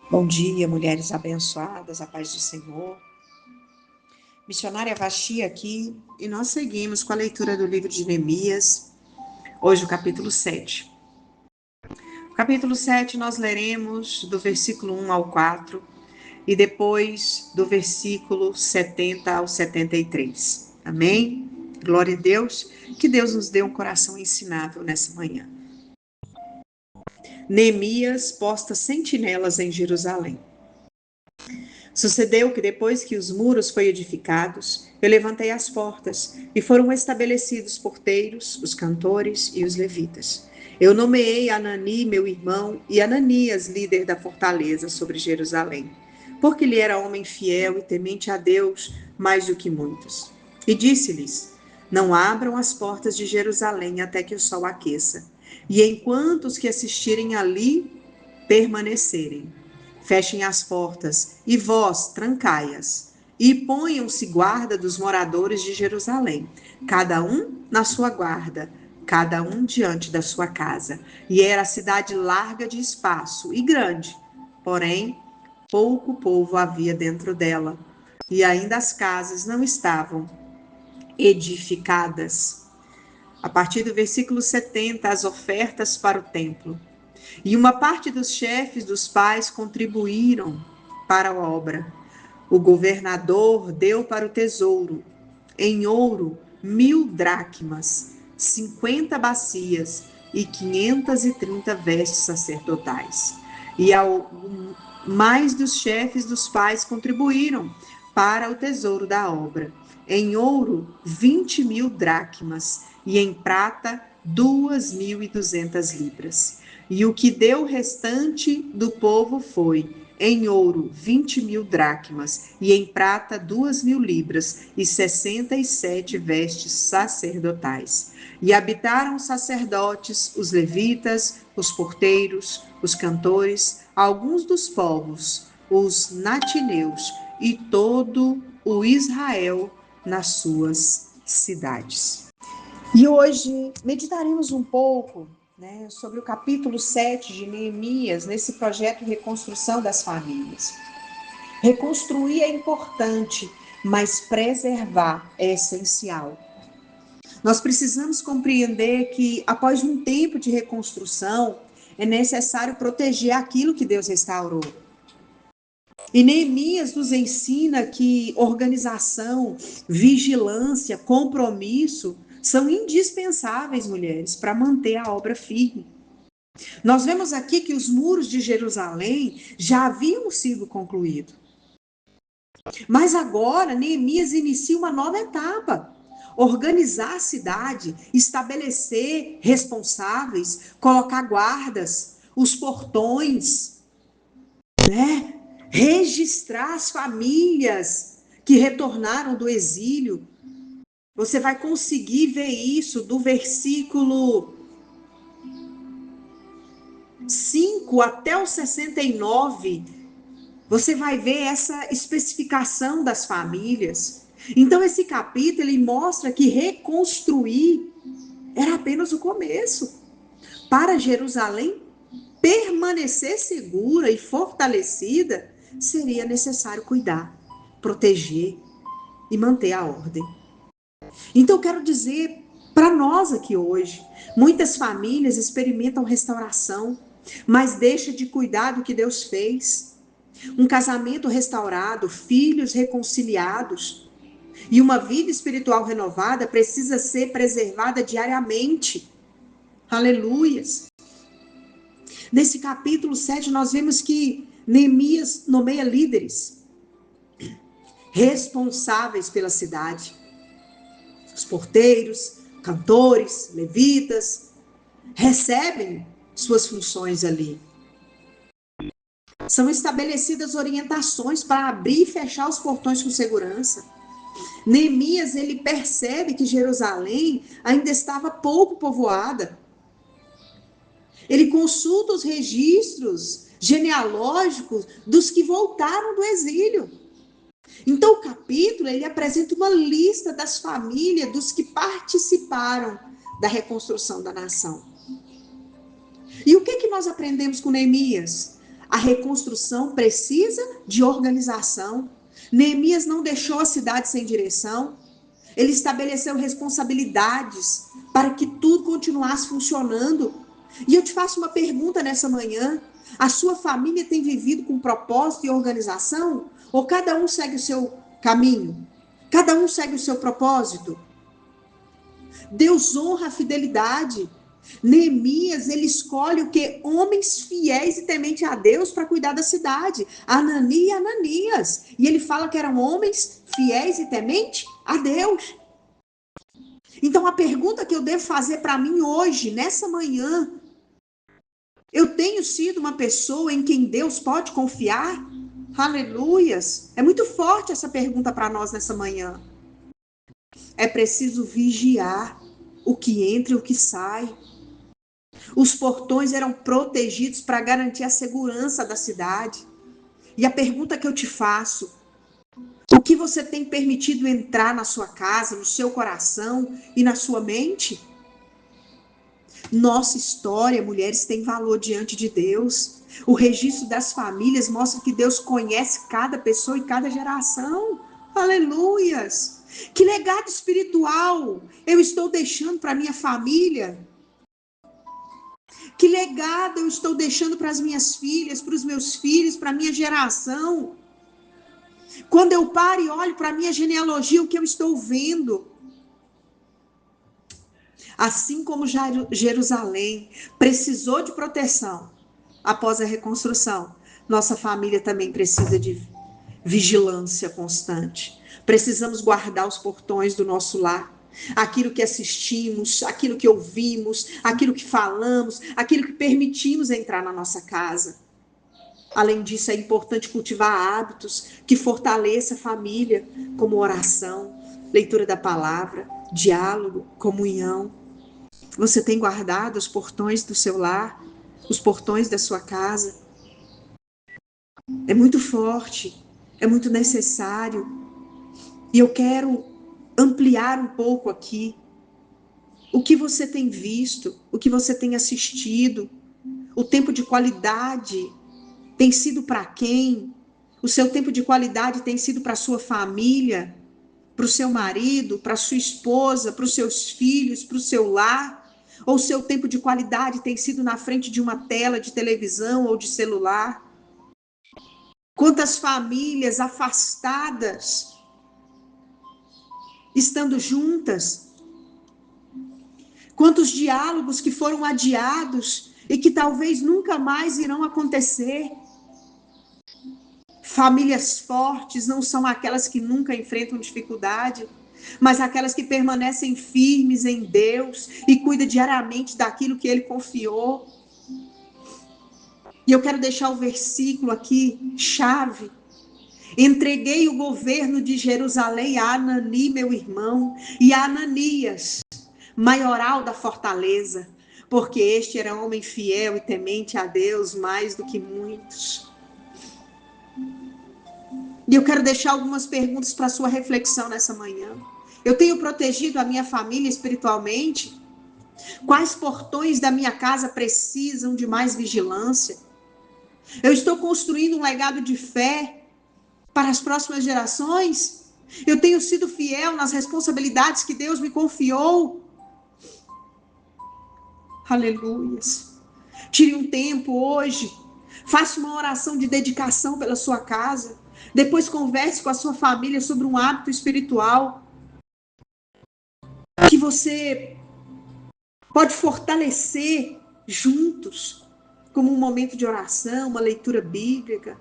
Bom dia, mulheres abençoadas, a paz do Senhor. Missionária Vasti aqui, e nós seguimos com a leitura do livro de Neemias, hoje o capítulo 7. O capítulo 7 nós leremos do versículo 1 ao 4 e depois do versículo 70 ao 73. Amém? Glória a Deus, que Deus nos dê um coração ensinável nessa manhã. Neemias posta sentinelas em Jerusalém. Sucedeu que depois que os muros foram edificados, eu levantei as portas e foram estabelecidos porteiros, os cantores e os levitas. Eu nomeei Anani, meu irmão, e Ananias, líder da fortaleza sobre Jerusalém, porque ele era homem fiel e temente a Deus mais do que muitos. E disse-lhes: não abram as portas de Jerusalém até que o sol aqueça, e enquanto os que assistirem ali permanecerem. Fechem as portas, e vós, trancai-as. E ponham-se guarda dos moradores de Jerusalém, cada um na sua guarda, cada um diante da sua casa. E era a cidade larga de espaço e grande, porém, pouco povo havia dentro dela, e ainda as casas não estavam edificadas. A partir do versículo 70, as ofertas para o templo. E uma parte dos chefes dos pais contribuíram para a obra. O governador deu para o tesouro, em ouro, 1.000 dracmas, 50 bacias e 530 vestes sacerdotais. E mais dos chefes dos pais contribuíram para o tesouro da obra. Em ouro, 20.000 dracmas e em prata, 2.200 libras. E o que deu o restante do povo foi, em ouro, 20.000 dracmas, e em prata, 2.000 libras, e 67 vestes sacerdotais. E habitaram os sacerdotes, os levitas, os porteiros, os cantores, alguns dos povos, os natineus, e todo o Israel nas suas cidades. E hoje meditaremos um pouco, sobre o capítulo 7 de Neemias, nesse projeto de reconstrução das famílias. Reconstruir é importante, mas preservar é essencial. Nós precisamos compreender que, após um tempo de reconstrução, é necessário proteger aquilo que Deus restaurou. E Neemias nos ensina que organização, vigilância, compromisso são indispensáveis, mulheres, para manter a obra firme. Nós vemos aqui que os muros de Jerusalém já haviam sido concluídos. Mas agora Neemias inicia uma nova etapa. Organizar a cidade, estabelecer responsáveis, colocar guardas, os portões, registrar as famílias que retornaram do exílio. Você vai conseguir ver isso do versículo 5 até o 69. Você vai ver essa especificação das famílias. Então, esse capítulo ele mostra que reconstruir era apenas o começo. Para Jerusalém permanecer segura e fortalecida, seria necessário cuidar, proteger e manter a ordem. Então, eu quero dizer para nós aqui hoje, muitas famílias experimentam restauração, mas deixam de cuidar do que Deus fez. Um casamento restaurado, filhos reconciliados e uma vida espiritual renovada precisa ser preservada diariamente. Aleluias! Nesse capítulo 7, nós vemos que Neemias nomeia líderes responsáveis pela cidade. Os porteiros, cantores, levitas, recebem suas funções ali. São estabelecidas orientações para abrir e fechar os portões com segurança. Neemias, ele percebe que Jerusalém ainda estava pouco povoada. Ele consulta os registros genealógicos dos que voltaram do exílio. Então, o capítulo, ele apresenta uma lista das famílias dos que participaram da reconstrução da nação. E o que nós aprendemos com Neemias? A reconstrução precisa de organização. Neemias não deixou a cidade sem direção. Ele estabeleceu responsabilidades para que tudo continuasse funcionando. E eu te faço uma pergunta nessa manhã: a sua família tem vivido com propósito e organização? Ou cada um segue o seu caminho? Cada um segue o seu propósito? Deus honra a fidelidade. Neemias, ele escolhe o que? Homens fiéis e tementes a Deus para cuidar da cidade. Anani e Ananias. E ele fala que eram homens fiéis e tementes a Deus. Então a pergunta que eu devo fazer para mim hoje, nessa manhã: eu tenho sido uma pessoa em quem Deus pode confiar? Aleluias. É muito forte essa pergunta para nós nessa manhã. É preciso vigiar o que entra e o que sai. Os portões eram protegidos para garantir a segurança da cidade. E a pergunta que eu te faço: o que você tem permitido entrar na sua casa, no seu coração e na sua mente? Nossa história, mulheres, tem valor diante de Deus. O registro das famílias mostra que Deus conhece cada pessoa e cada geração. Aleluias! Que legado espiritual eu estou deixando para minha família? Que legado eu estou deixando para as minhas filhas, para os meus filhos, para a minha geração? Quando eu paro e olho para a minha genealogia, o que eu estou vendo? Assim como Jerusalém precisou de proteção após a reconstrução, nossa família também precisa de vigilância constante. Precisamos guardar os portões do nosso lar. Aquilo que assistimos, aquilo que ouvimos, aquilo que falamos, aquilo que permitimos entrar na nossa casa. Além disso, é importante cultivar hábitos que fortaleçam a família, como oração, leitura da palavra, diálogo, comunhão. Você tem guardado os portões do seu lar, os portões da sua casa? É muito forte, é muito necessário. E eu quero ampliar um pouco aqui. O que você tem visto, o que você tem assistido, o tempo de qualidade tem sido para quem? O seu tempo de qualidade tem sido para a sua família, para o seu marido, para a sua esposa, para os seus filhos, para o seu lar? Ou o seu tempo de qualidade tem sido na frente de uma tela de televisão ou de celular? Quantas famílias afastadas, estando juntas? Quantos diálogos que foram adiados e que talvez nunca mais irão acontecer? Famílias fortes não são aquelas que nunca enfrentam dificuldade, mas aquelas que permanecem firmes em Deus e cuidam diariamente daquilo que Ele confiou. E eu quero deixar o versículo aqui, chave. Entreguei o governo de Jerusalém a Anani, meu irmão, e a Ananias, maioral da fortaleza, porque este era homem fiel e temente a Deus mais do que muitos. E eu quero deixar algumas perguntas para sua reflexão nessa manhã. Eu tenho protegido a minha família espiritualmente? Quais portões da minha casa precisam de mais vigilância? Eu estou construindo um legado de fé para as próximas gerações? Eu tenho sido fiel nas responsabilidades que Deus me confiou? Aleluias. Tire um tempo hoje. Faça uma oração de dedicação pela sua casa. Depois converse com a sua família sobre um hábito espiritual que você pode fortalecer juntos, como um momento de oração, uma leitura bíblica,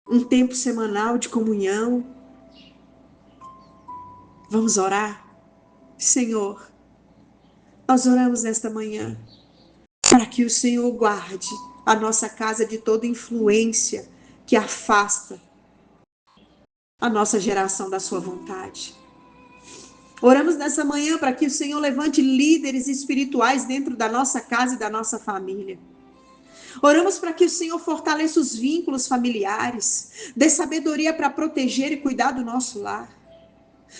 um tempo semanal de comunhão. Vamos orar? Senhor, nós oramos nesta manhã para que o Senhor guarde a nossa casa de toda influência que afasta a nossa geração da sua vontade. Oramos nessa manhã para que o Senhor levante líderes espirituais dentro da nossa casa e da nossa família. Oramos para que o Senhor fortaleça os vínculos familiares, dê sabedoria para proteger e cuidar do nosso lar.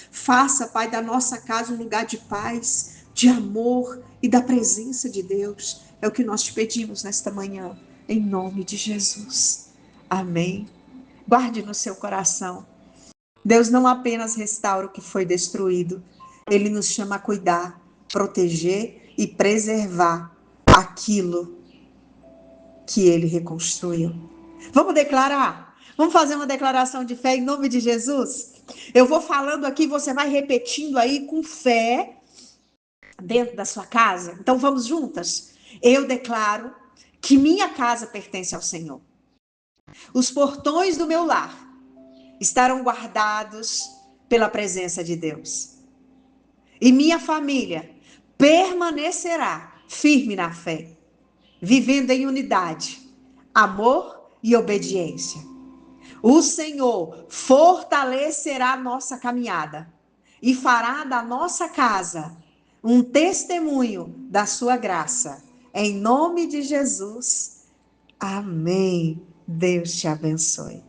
Faça, Pai, da nossa casa um lugar de paz, de amor e da presença de Deus. É o que nós te pedimos nesta manhã, em nome de Jesus. Amém. Guarde no seu coração. Deus não apenas restaura o que foi destruído, Ele nos chama a cuidar, proteger e preservar aquilo que Ele reconstruiu. Vamos declarar? Vamos fazer uma declaração de fé em nome de Jesus? Eu vou falando aqui, você vai repetindo aí com fé dentro da sua casa. Então vamos juntas? Eu declaro que minha casa pertence ao Senhor. Os portões do meu lar estarão guardados pela presença de Deus. E minha família permanecerá firme na fé, vivendo em unidade, amor e obediência. O Senhor fortalecerá nossa caminhada e fará da nossa casa um testemunho da sua graça. Em nome de Jesus. Amém. Deus te abençoe.